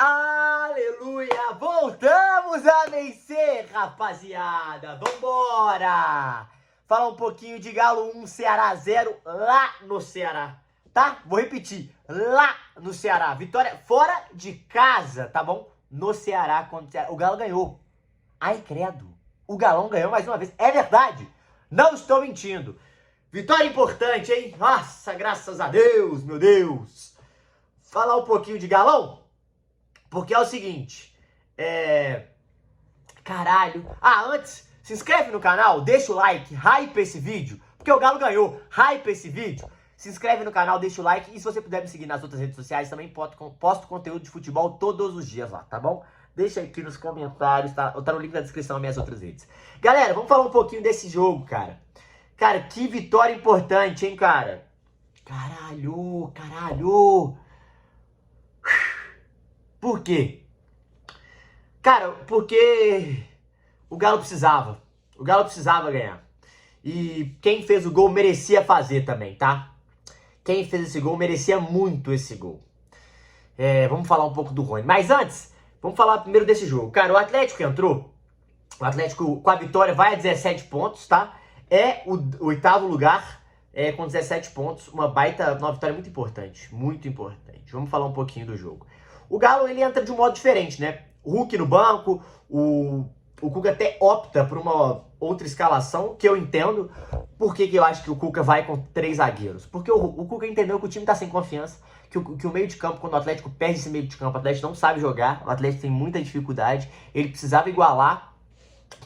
Aleluia! Voltamos a vencer, rapaziada! Vambora! Falar um pouquinho de Galo 1, Ceará 0 lá no Ceará, tá? Vou repetir, lá no Ceará. Vitória fora de casa, tá bom? No Ceará, quando o Galo ganhou. Ai, credo! O Galão ganhou mais uma vez. É verdade! Não estou mentindo. Vitória importante, hein? Nossa, graças a Deus, meu Deus! Falar um pouquinho de Galão? Porque é o seguinte, Caralho. Antes, se inscreve no canal, deixa o like, hype esse vídeo, porque o Galo ganhou, hype esse vídeo. Se inscreve no canal, deixa o like e se você puder me seguir nas outras redes sociais, também posto conteúdo de futebol todos os dias lá, tá bom? Deixa aqui nos comentários, tá no link da descrição as minhas outras redes. Galera, vamos falar um pouquinho desse jogo, cara. Cara, que vitória importante, hein, cara? Caralho. Por quê? Cara, porque o Galo precisava. O Galo precisava ganhar. E quem fez o gol merecia fazer também, tá? Quem fez esse gol merecia muito esse gol. Vamos falar um pouco do Rony. Mas antes, vamos falar primeiro desse jogo. Cara, o Atlético entrou. O Atlético com a vitória vai a 17 pontos, tá? É o oitavo lugar com 17 pontos. Uma vitória muito importante. Muito importante. Vamos falar um pouquinho do jogo. O Galo, ele entra de um modo diferente, né? O Hulk no banco, o Cuca até opta por uma outra escalação, que eu entendo. Por que eu acho que o Cuca vai com 3 zagueiros? Porque o Cuca entendeu que o time tá sem confiança, que o meio de campo, quando o Atlético perde esse meio de campo, o Atlético não sabe jogar, o Atlético tem muita dificuldade, ele precisava igualar,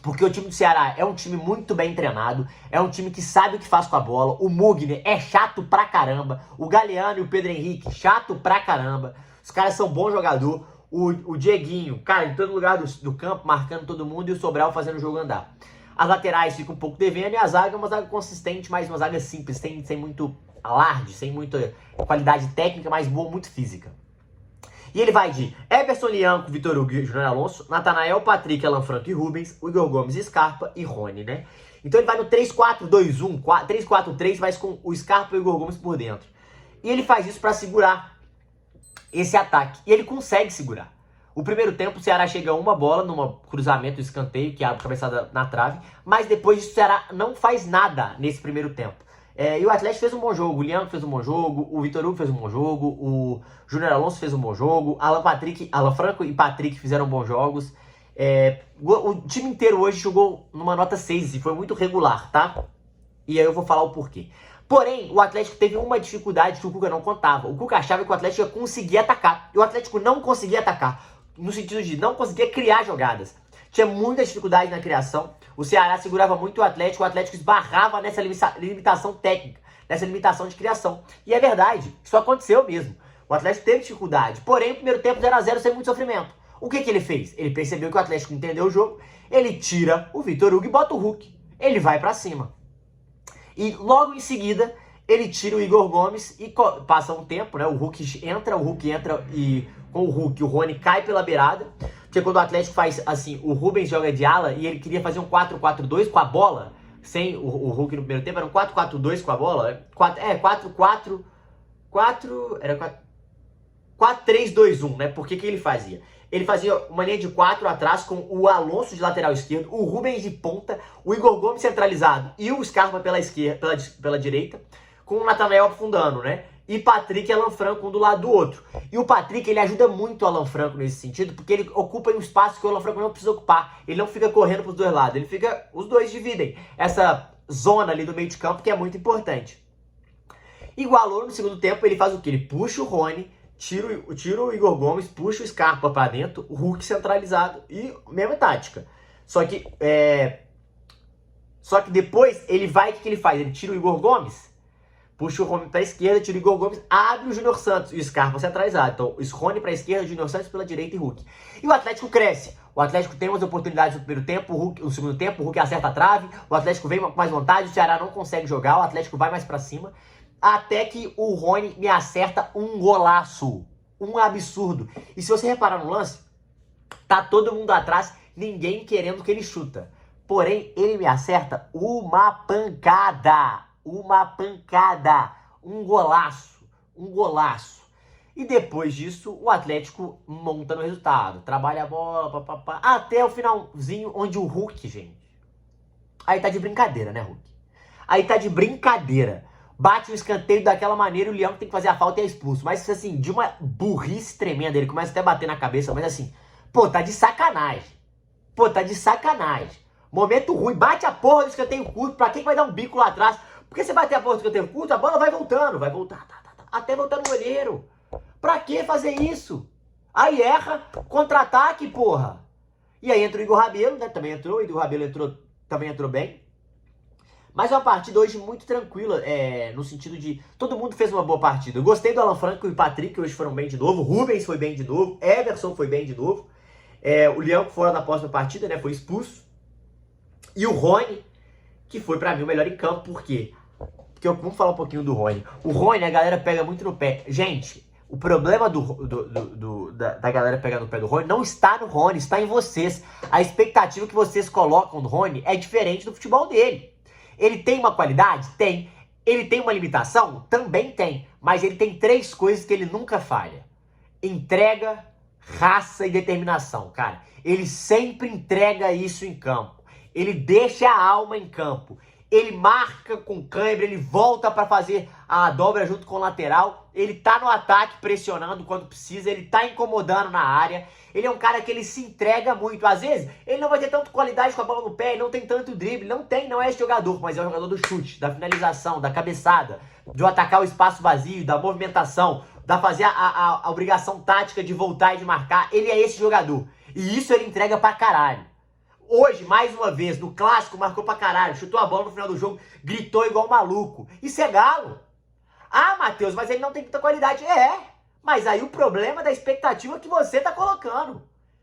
porque o time do Ceará é um time muito bem treinado, é um time que sabe o que faz com a bola, o Mugner é chato pra caramba, o Galeano e o Pedro Henrique, chato pra caramba, os caras são bons jogadores. O Dieguinho, cara, em todo lugar do campo, marcando todo mundo e o Sobral fazendo o jogo andar. As laterais ficam um pouco devendo e a zaga é uma zaga consistente, mas uma zaga simples, sem muito alarde, sem muita qualidade técnica, mas boa, muito física. E ele vai de Everson, Lianco, Vitor Hugo e Júnior Alonso, Natanael, Patrick, Alan Franco e Rubens, o Igor Gomes, Scarpa e Rony, né? Então ele vai no 3-4-2-1, 3-4-3, mas com o Scarpa e o Igor Gomes por dentro. E ele faz isso para segurar esse ataque. E ele consegue segurar. O primeiro tempo, o Ceará chega a uma bola, num cruzamento, escanteio, que abre a cabeçada na trave, mas depois disso o Ceará não faz nada nesse primeiro tempo. E o Atlético fez um bom jogo, o Lianco fez um bom jogo, o Vitor Hugo fez um bom jogo, o Júnior Alonso fez um bom jogo, Alan Franco e Patrick fizeram bons jogos. O time inteiro hoje jogou numa nota 6 e foi muito regular, tá? E aí eu vou falar o porquê. Porém, o Atlético teve uma dificuldade que o Cuca não contava. O Cuca achava que o Atlético ia conseguir atacar. E o Atlético não conseguia atacar. No sentido de não conseguia criar jogadas. Tinha muita dificuldade na criação. O Ceará segurava muito o Atlético esbarrava nessa limitação técnica, nessa limitação de criação. E é verdade, isso aconteceu mesmo. O Atlético teve dificuldade. Porém, o primeiro tempo 0-0 sem muito sofrimento. O que ele fez? Ele percebeu que o Atlético entendeu o jogo. Ele tira o Vitor Hugo e bota o Hulk. Ele vai pra cima. E logo em seguida, ele tira o Igor Gomes e passa um tempo, né? O Hulk entra e com o Hulk, o Rony cai pela beirada. Porque quando o Atlético faz assim, o Rubens joga de ala e ele queria fazer um 4-4-2 com a bola, sem o Hulk no primeiro tempo, era um 4-4-2 com a bola. 4-3-2-1, né? Por que ele fazia? Ele fazia uma linha de 4 atrás com o Alonso de lateral esquerdo, o Rubens de ponta, o Igor Gomes centralizado e o Scarpa pela esquerda, pela direita, com o Natanael afundando, né? E Patrick e Alan Franco um do lado do outro. E o Patrick, ele ajuda muito o Alan Franco nesse sentido, porque ele ocupa um espaço que o Alan Franco não precisa ocupar. Ele não fica correndo pros dois lados, os dois dividem essa zona ali do meio de campo que é muito importante. Igualou no segundo tempo, ele faz o quê? Ele puxa o Rony, tira o Igor Gomes, puxa o Scarpa pra dentro, o Hulk centralizado e mesma tática. Só que depois ele vai, o que ele faz? Ele tira o Igor Gomes, puxa o Rony pra esquerda, tira o Igor Gomes, abre o Júnior Santos e o Scarpa centralizado. Então, o Rony pra esquerda, o Júnior Santos pela direita e Hulk. E o Atlético cresce. O Atlético tem umas oportunidades no primeiro tempo, no segundo tempo, o Hulk acerta a trave, o Atlético vem com mais vontade, o Ceará não consegue jogar, o Atlético vai mais pra cima. Até que o Rony me acerta um golaço. Um absurdo. E se você reparar no lance, tá todo mundo atrás, ninguém querendo que ele chuta. Porém, ele me acerta uma pancada. Uma pancada. Um golaço. Um golaço. E depois disso, o Atlético monta no resultado. Trabalha a bola, papapá, até o finalzinho, onde o Hulk, gente. Aí tá de brincadeira, né, Hulk? Aí tá de brincadeira. Bate o escanteio daquela maneira e o Leão tem que fazer a falta e é expulso. Mas assim, de uma burrice tremenda, ele começa até a bater na cabeça, mas assim, pô, tá de sacanagem. Pô, tá de sacanagem. Momento ruim, bate a porra do escanteio curto, pra quem vai dar um bico lá atrás? Porque você bater a porra do escanteio curto, a bola vai voltando, vai voltar, até voltar no goleiro. Pra que fazer isso? Aí erra, contra-ataque, porra. E aí entra o Igor Rabelo, né? Também entrou, o Igor Rabelo também entrou bem. Mas é uma partida hoje muito tranquila, no sentido de todo mundo fez uma boa partida. Eu gostei do Alan Franco e o Patrick, que hoje foram bem de novo. Rubens foi bem de novo. Everson foi bem de novo. O Leão, que fora da próxima partida, né? Foi expulso. E o Rony, que foi pra mim o melhor em campo. Por quê? Porque vamos falar um pouquinho do Rony. O Rony, a galera pega muito no pé. Gente, o problema da galera pegar no pé do Rony não está no Rony, está em vocês. A expectativa que vocês colocam no Rony é diferente do futebol dele. Ele tem uma qualidade? Tem. Ele tem uma limitação? Também tem. Mas ele tem 3 coisas que ele nunca falha: entrega, raça e determinação, cara. Ele sempre entrega isso em campo. Ele deixa a alma em campo. Ele marca com cãibra, ele volta para fazer a dobra junto com o lateral. Ele tá no ataque pressionando quando precisa, ele tá incomodando na área. Ele é um cara que ele se entrega muito. Às vezes, ele não vai ter tanta qualidade com a bola no pé, ele não tem tanto drible, não é esse jogador, mas é o jogador do chute, da finalização, da cabeçada, de atacar o espaço vazio, da movimentação, da fazer a obrigação tática de voltar e de marcar. Ele é esse jogador. E isso ele entrega pra caralho. Hoje, mais uma vez, no clássico, marcou pra caralho, chutou a bola no final do jogo, gritou igual um maluco. Isso é Galo. Ah, Matheus, mas ele não tem muita qualidade. Mas aí o problema é da expectativa que você tá colocando.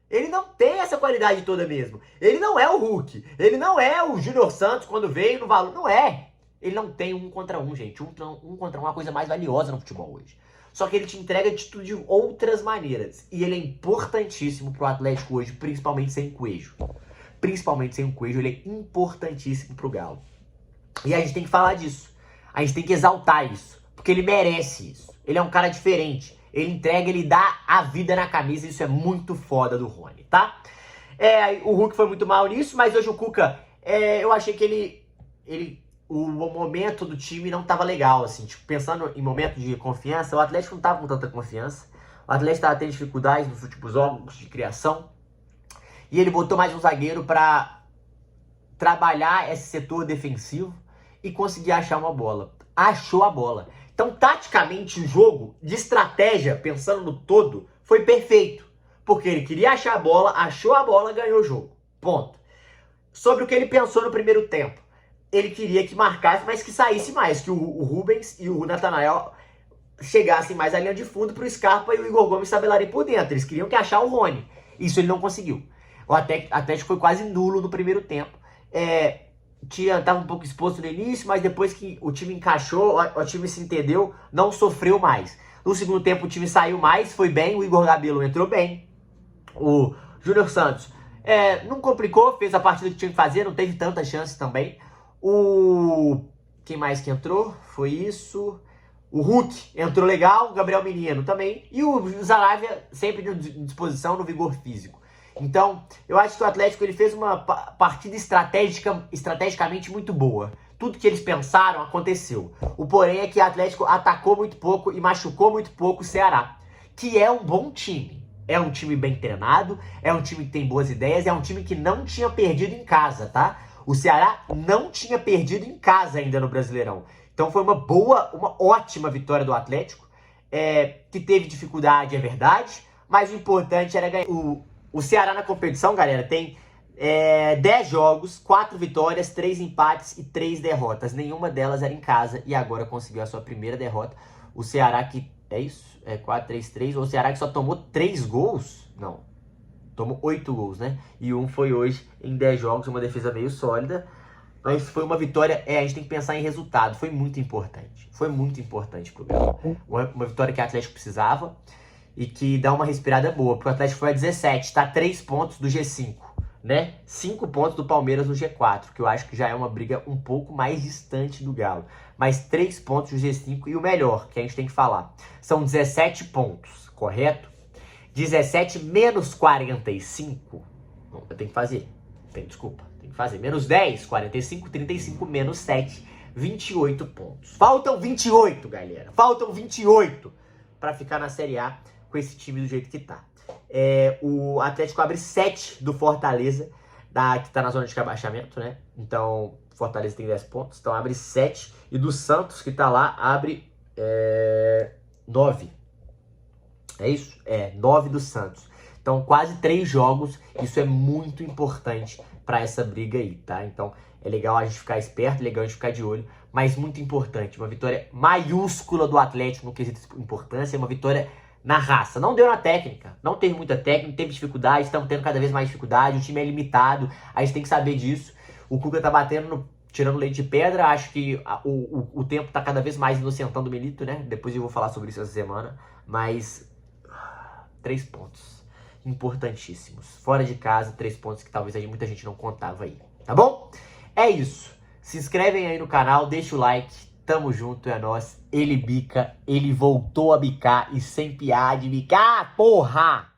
Ele não tem essa qualidade toda mesmo. Ele não é o Hulk. Ele não é o Júnior Santos quando veio no valor. Não é. Ele não tem 1 contra 1, gente. 1 contra 1 é uma coisa mais valiosa no futebol hoje. Só que ele te entrega atitude de outras maneiras. E ele é importantíssimo pro Atlético hoje, principalmente sem Coelho. Principalmente sem o Coelho, ele é importantíssimo pro Galo. E a gente tem que falar disso. A gente tem que exaltar isso. Porque ele merece isso. Ele é um cara diferente. Ele entrega, ele dá a vida na camisa. Isso é muito foda do Rony, tá? O Hulk foi muito mal nisso, mas hoje o Cuca, eu achei que o momento do time não tava legal, assim. Tipo, pensando em momento de confiança, o Atlético não tava com tanta confiança. O Atlético tava tendo dificuldades nos últimos jogos de criação. E ele botou mais um zagueiro para trabalhar esse setor defensivo e conseguir achar uma bola. Achou a bola. Então, taticamente, o jogo de estratégia, pensando no todo, foi perfeito. Porque ele queria achar a bola, achou a bola, ganhou o jogo. Ponto. Sobre o que ele pensou no primeiro tempo. Ele queria que marcasse, mas que saísse mais. Que o Rubens e o Natanael chegassem mais à linha de fundo para o Scarpa e o Igor Gomes tabelarem por dentro. Eles queriam que achar o Rony. Isso ele não conseguiu. O Atlético foi quase nulo no primeiro tempo. Tava um pouco exposto no início, mas depois que o time encaixou, o time se entendeu, não sofreu mais. No segundo tempo o time saiu mais, foi bem, o Igor Rabelo entrou bem. O Júnior Santos não complicou, fez a partida que tinha que fazer, não teve tantas chances também. Quem mais que entrou? Foi isso. O Hulk entrou legal, o Gabriel Menino também. E o Zaravia sempre à disposição no vigor físico. Então, eu acho que o Atlético ele fez uma partida estrategicamente muito boa. Tudo que eles pensaram aconteceu. O porém é que o Atlético atacou muito pouco e machucou muito pouco o Ceará, que é um bom time. É um time bem treinado, é um time que tem boas ideias, é um time que não tinha perdido em casa, tá? O Ceará não tinha perdido em casa ainda no Brasileirão. Então foi uma ótima vitória do Atlético, que teve dificuldade, é verdade, mas o importante era ganhar. O Ceará na competição, galera, tem 10 jogos, 4 vitórias, 3 empates e 3 derrotas. Nenhuma delas era em casa e agora conseguiu a sua primeira derrota. O Ceará que... É isso? 4-3-3. O Ceará que só tomou 3 gols? Não. Tomou 8 gols, né? E um foi hoje em 10 jogos, uma defesa meio sólida. Mas foi uma vitória... a gente tem que pensar em resultado. Foi muito importante. Foi muito importante pro Galo. Uma vitória que o Atlético precisava. E que dá uma respirada boa, porque o Atlético foi a 17, tá 3 pontos do G5, né? 5 pontos do Palmeiras no G4, que eu acho que já é uma briga um pouco mais distante do Galo. mais 3 pontos do G5 e o melhor, que a gente tem que falar. São 17 pontos, correto? 17 menos 45, eu tenho que fazer, tem que fazer. Menos 10, 45, 35, menos 7, 28 pontos. Faltam 28, galera. Faltam 28 para ficar na Série A com esse time do jeito que tá. O Atlético abre 7 do Fortaleza, que tá na zona de rebaixamento, né? Então, Fortaleza tem 10 pontos, então abre 7. E do Santos, que tá lá, abre 9. É isso? 9 do Santos. Então, quase 3 jogos. Isso é muito importante para essa briga aí, tá? Então, é legal a gente ficar esperto, legal a gente ficar de olho. Mas muito importante, uma vitória maiúscula do Atlético no quesito de importância, uma vitória na raça. Não deu na técnica, não teve muita técnica, teve dificuldade, estamos tendo cada vez mais dificuldade, o time é limitado, a gente tem que saber disso. O Cuca tá tirando leite de pedra, acho que o tempo tá cada vez mais inocentando o Milito, né? Depois eu vou falar sobre isso essa semana, mas 3 pontos importantíssimos. Fora de casa, 3 pontos que talvez muita gente não contava aí, tá bom? É isso. Se inscrevem aí no canal, deixa o like, tamo junto, é nóis. Ele bica, ele voltou a bicar e sem piada de bicar, porra!